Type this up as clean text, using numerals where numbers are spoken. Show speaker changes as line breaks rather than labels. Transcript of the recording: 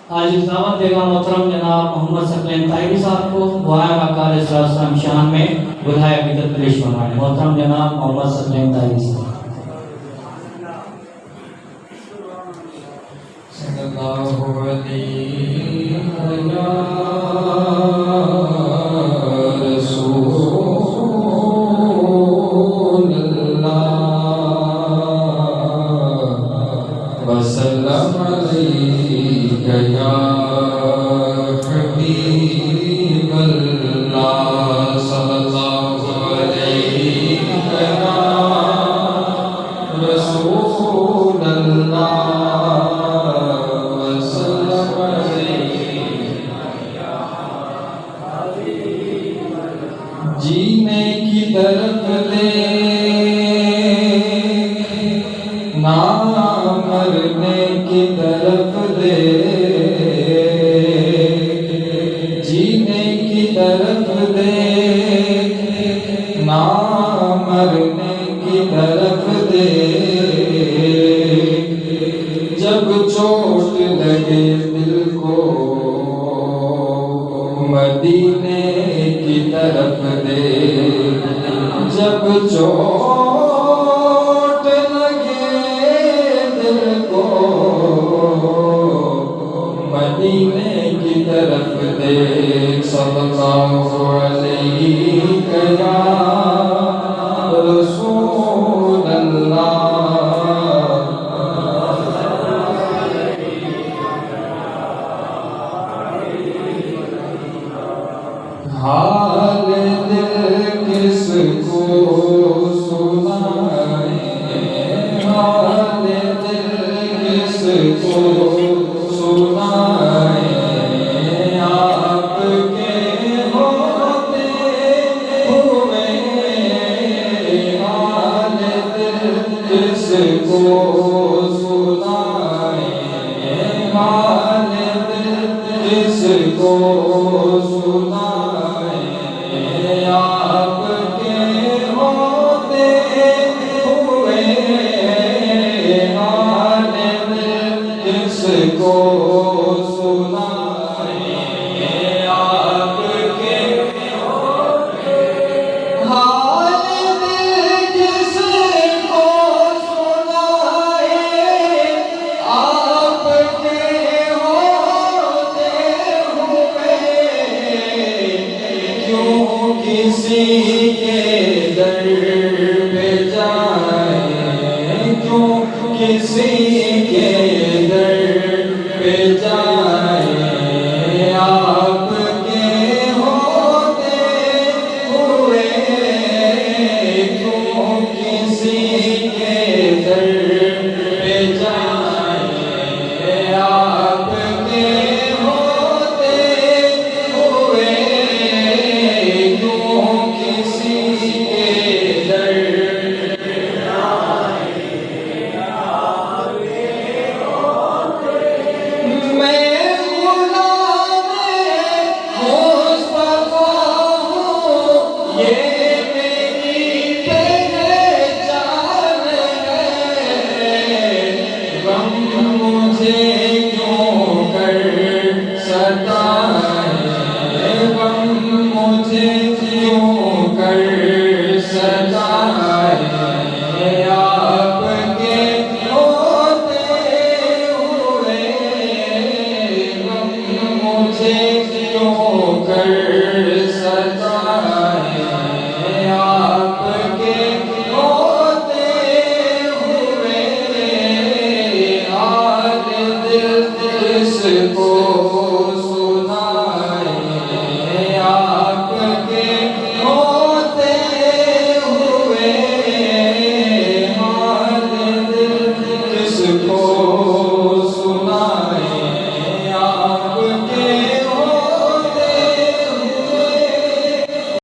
آج دعوت دے گا محترم جناب محمد ثقلین طاہری صاحب کو دعائے آقا علیہ السلام شان میں بدھائے عقیدت پیش فرمائیں۔ محترم جناب محمد ثقلین طاہری صاحب۔ صلی اللہ علیہ رسول اللہ وسلم علیہ یا حبیب اللہ صلی اللہ علیہ رسول اللہ وسلم علیہ جینے کی طرف لے نہ مرنے کی طرف لے جینے کی طرف لے نہ مرنے کی طرف لے جب چوٹ لگے دل کو مدینے کی طرف لے جب چوٹ لگے دل کو مدینے کی طرف لے صلی اللہ علیہ یا رسول اللہ حال دل کس کو سنائیں حال دل کس کو سنائیں آپ کے ہوتے ہوئے حال دل کس کو سنائیں حال دل کس کو سنائیں آپ کے ہوتے ہوئے حال دل کس کو سنائیں آپ کے ہوتے حال دل کس کو سنائیں آپ کے ہوتے ہوئے کیوں کسی کے در پہ جائیں کیوں کسی کے در پہ جائیں آپ کے ہوتے ہوئے کیوں کسی کے در پہ جائیں آپ کے ہوتے ہوئے کیوں کسی کے در میں غلام مصطفیٰ ہوں یہ میری پہچان ہے غم مجھے کیوں کر ستائیں غم مجھے کیوں کر ستائیں آپ کے ہوتے ہوئے غم مجھے کیوں کر ستائیں آپ کے ہوتے ہوئے حال دل کس کو